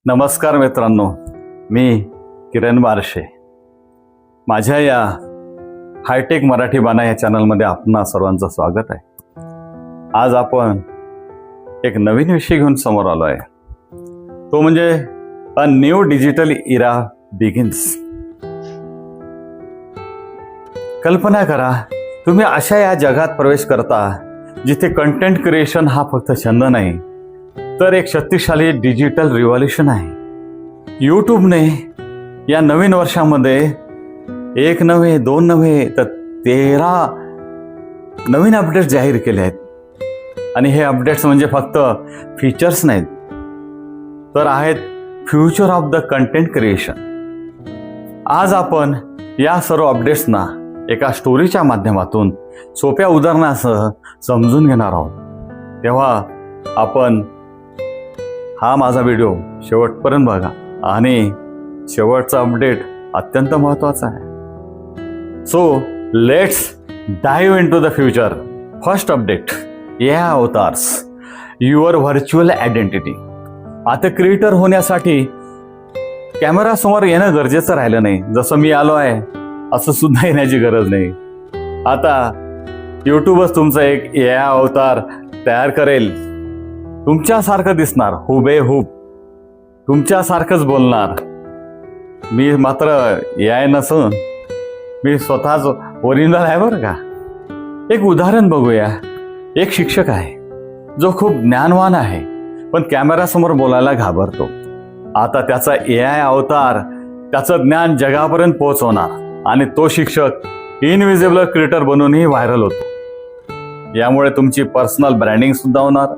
नमस्कार मित्रांनो, मी किरण बारशे. माझ्या या हायटेक मराठी बाणा या चॅनलमध्ये आपणा सर्वांचं स्वागत आहे. आज आपण एक नवीन विषय घेऊन समोर आलो आहे. तो म्हणजे a new digital era begins. कल्पना करा, तुम्ही अशा या जगात प्रवेश करता जिथे कंटेंट क्रिएशन हा फक्त छंद नाही तर एक शक्तिशाली डिजिटल रिव्हॉल्युशन आहे. यूट्यूबने या नवीन वर्षामध्ये एक नव्हे, दोन नव्हे तर 13 नवीन अपडेट्स जाहीर केले आहेत. आणि हे अपडेट्स म्हणजे फक्त फीचर्स नाहीत तर आहेत future of the content creation. आज आपण या सर्व अपडेट्सना एका स्टोरीच्या माध्यमातून सोप्या उदाहरणासह समजून घेणार आहोत. तेव्हा आपण हा माझा व्हिडिओ शेवटपर्यंत बघा आणि शेवटचा अपडेट अत्यंत महत्त्वाचा आहे. So let's डाईव्ह into the future. First update, AI avatars, your virtual identity. आता क्रिएटर होण्यासाठी कॅमेरासमोर येणं गरजेचं राहिलं नाही. जसं मी आलो आहे असं सुद्धा येण्याची गरज नाही. आता यूट्यूबच तुमचा एक AI अवतार तयार करेल. तुमच्यासारखं दिसणार, हुबेहूब तुमच्यासारखंच बोलणार. मी मात्र AI नसून मी स्वतःच ओरिजिनल आहे बरं का. एक उदाहरण बघूया. एक शिक्षक आहे जो खूप ज्ञानवान आहे पण कॅमेरासमोर बोलायला घाबरतो. आता त्याचा AI अवतार त्याचं ज्ञान जगापर्यंत पोहोचवणार आणि तो शिक्षक इनविजिबल क्रिएटर बनूनही व्हायरल होतो. यामुळे तुमची पर्सनल ब्रँडिंग सुद्धा होणार,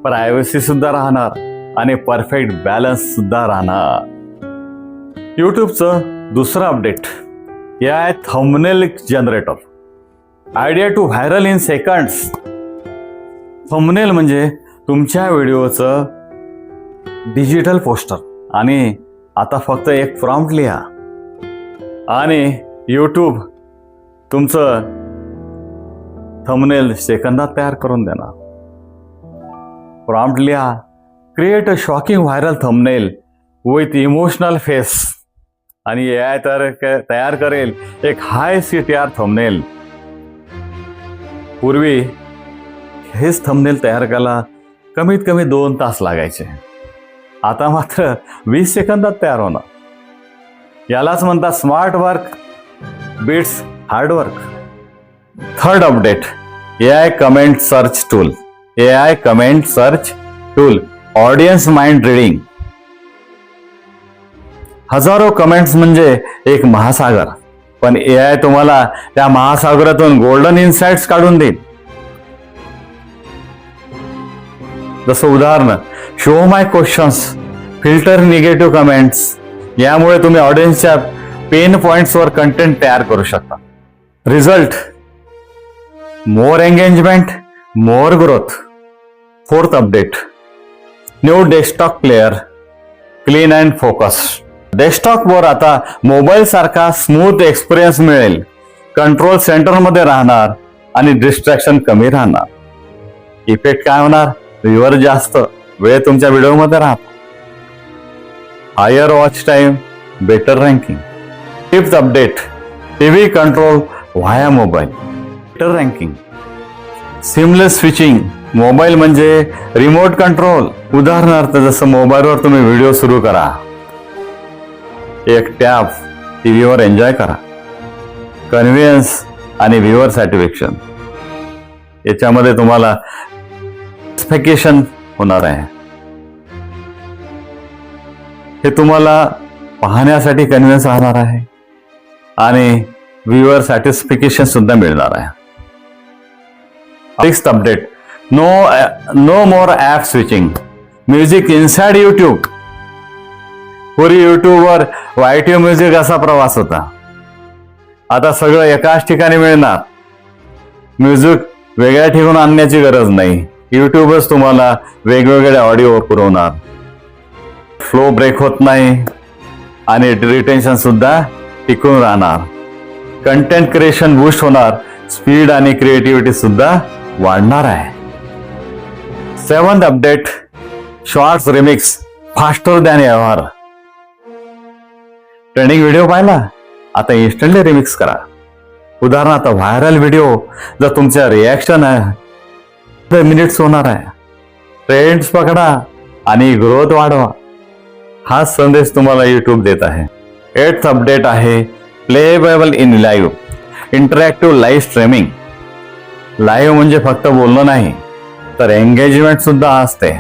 प्रायव्हसी सुद्धा राहणार आणि परफेक्ट बॅलन्स सुद्धा राहणार. यूट्यूबचं दुसरं update, AI thumbnail generator. Idea to viral in seconds. Thumbnail म्हणजे तुमच्या व्हिडिओचं डिजिटल पोस्टर. आणि आता फक्त एक प्रॉम्प्ट लिहा आणि यूट्यूब तुमचं थंबनेल सेकंदात तयार करून देणार. प्रॉम्प्ट लिहा, create a shocking viral thumbnail with emotional face आणि AI तयार करेल एक हाय CTR थंबनेल. पूर्वी हेच थंबनेल तयार करायला कमीत कमी 2 तास लागायचे. आता मात्र 20 सेकंदात तयार होणार. यालाच म्हणतात smart work beats hard work. Third update, AI comment search tool. AI comment search tool, audience mind reading. हजारो कमेंट्स म्हणजे एक महासागर, पण AI तुम्हाला त्या महासागरातून गोल्डन इन्साइट्स काढून देईल. जसं उदाहरण, शो माय क्वेश्चन्स, फिल्टर निगेटिव्ह कमेंट्स. यामुळे तुम्ही ऑडियन्सच्या पेन पॉइंट्सवर कंटेंट तयार करू शकता. Result, more engagement, more growth. Fourth update, new desktop player, clean and focus. डेस्कटॉपवर आता मोबाईल सारखा स्मूथ एक्सपिरियन्स मिळेल. कंट्रोल सेंटरमध्ये राहणार आणि डिस्ट्रॅक्शन कमी राहणार. इफेक्ट काय होणार? व्ह्यूअर जास्त वेळ तुमच्या व्हिडिओमध्ये राहतो. Higher watch time, better ranking. Fifth update, TV control via mobile, better ranking. Seamless switching. Mobile म्हणजे रिमोट कंट्रोल. उदाहरणार्थ जसं मोबाईलवर तुम्ही व्हिडिओ सुरू करा, एक टॅब टीव्हीवर एन्जॉय करा. कन्व्हिनियन्स आणि व्ह्यूअर सॅटिस्फॅक्शन. याच्यामध्ये तुम्हाला सॅटिस्फॅक्शन होणार आहे. हे तुम्हाला पाहण्यासाठी कन्व्हिनियन्स राहणार आहे आणि व्ह्यूअर सॅटिस्फॅक्शन सुद्धा मिळणार आहे. Sixth update, no more app switching. Music inside YouTube. पूर्वी यूट्यूबवर YT म्युझिक असा प्रवास होता. आता सगळं एकाच ठिकाणी मिळणार. म्युझिक वेगळ्या ठिकाणून आणण्याची गरज नाही. यूट्यूबच तुम्हाला वेगवेगळे ऑडिओ पुरवणार. फ्लो ब्रेक होत नाही आणि रिटेन्शन सुद्धा टिकून राहणार. कंटेंट क्रिएशन बूस्ट होणार. स्पीड आणि क्रिएटिव्हिटी सुद्धा वाढणार आहे. 7th update, shorts remix, faster than ever. Trending video पाहिला, आता इन्स्टंटली रिमिक्स करा. उदाहरणार्थ व्हायरल व्हिडिओ जर तुमच्या रिॲक्शन आहे मिनिट्स होणार आहे. ट्रेंड्स पकडा आणि ग्रोथ वाढवा. हा संदेश तुम्हाला युट्यूब देत आहे. 8th अपडेट आहे playable in live. Interactive live streaming. Live म्हणजे फक्त बोलणं नाही, तर एंगेजमेंट सुद्धा असते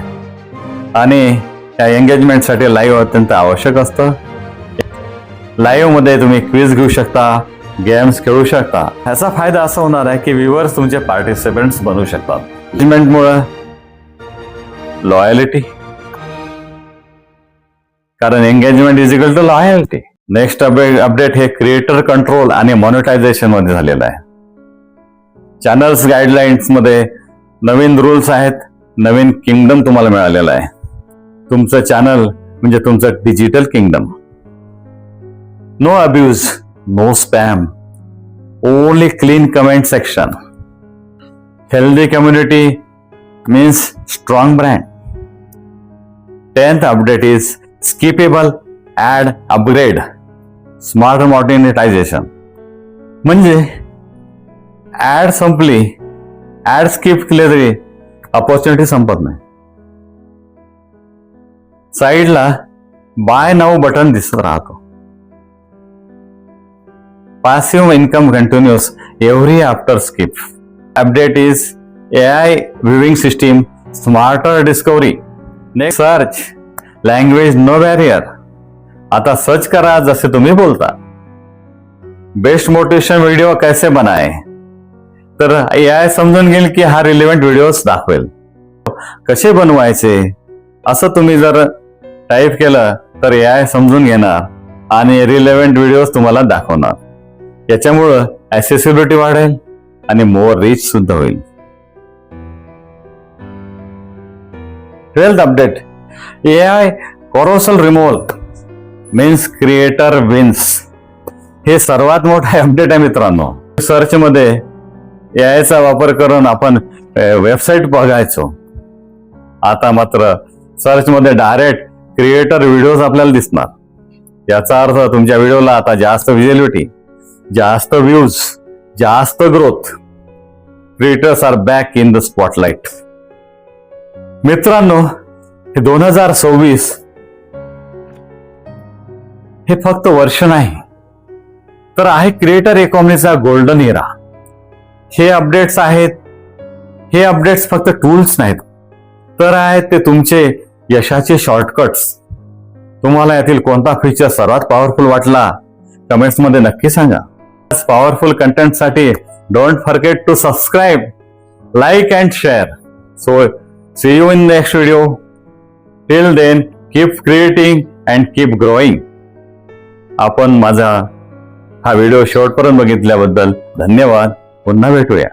आणि या एंगेजमेंटसाठी लाईव्ह अत्यंत आवश्यक असतं. लाईव्ह मध्ये तुम्ही क्विज घेऊ शकता, गेम्स खेळू शकता. ह्याचा फायदा असा होणार आहे की व्ह्युअर्स तुमचे पार्टिसिपेंट्स बनू शकतात. एंगेजमेंटमुळे लॉयलिटी, कारण engagement is equal to loyalty. Next update हे क्रिएटर कंट्रोल आणि मॉनिटायझेशन मध्ये झालेलं आहे. चॅनल्स गाईडलाईन्स मध्ये नवीन रूल्स आहेत, नवीन किंगडम तुम्हाला मिळालेलं आहे. तुमचं चॅनल म्हणजे तुमचं digital kingdom. No abuse, no spam, only clean comment section. Healthy community means strong brand. 10th update is skippable ad upgrade. Smart monetisation म्हणजे ऍड संपली, ऍड स्किप केले तरी अपॉर्च्युनिटी संपत नाही. साईडला बाय नाऊ बटन दिसत राहतो. Passive income continuous every after skip. Update is AI viewing system, smarter discovery. Next search language no barrier. आता सर्च करा जसे तुम्ही बोलता. बेस्ट मोटिवेशन व्हिडिओ कैसे बनाए, तर AI समजून घेईल की हा रिलेव्हंट व्हिडिओज दाखवेल. कसे बनवायचे असं तुम्ही जर टाईप केलं तर AI समजून घेणार आणि रिलेव्हंट व्हिडिओज तुम्हाला दाखवणार. याच्यामुळं ऍक्सेसिबिलिटी वाढेल आणि मोर रीच सुद्धा होईल. 12th update AI carousel removal means creator wins. हे सर्वात मोठे अपडेट आहे मित्रांनो. सर्च मध्ये AI चा वापर करून आपण वेबसाईट बघायचो. आता मात्र सर्च मध्ये डायरेक्ट क्रिएटर व्हिडिओज आपल्याला दिसणार. याचा अर्थ तुमच्या व्हिडिओला आता जास्त व्हिजिबिलिटी, जास्त व्ह्यूज, जास्त growth. Creators are back in the spotlight. मित्रांनो, हे 2026 हे फक्त वर्ष नाही, तर आहे क्रिएटर इकॉनॉमीचा गोल्डन इरा. हे अपडेट्स आहेत, हे अपडेट्स फक्त टूल्स नाहीत, तर आहेत ते तुमचे यशाचे शॉर्टकट्स. तुम्हाला यातील कोणता फीचर सर्वात पॉवरफुल वाटला कमेंट्स मध्ये नक्की सांगा. पॉवरफुल कंटेंट साठी don't forget to subscribe, like and share. So see you in next video. Till then keep creating and keep growing. आपण माझा हा व्हिडिओ शेवटपर्यंत बघितल्याबद्दल धन्यवाद. पुन्हा भेटूया.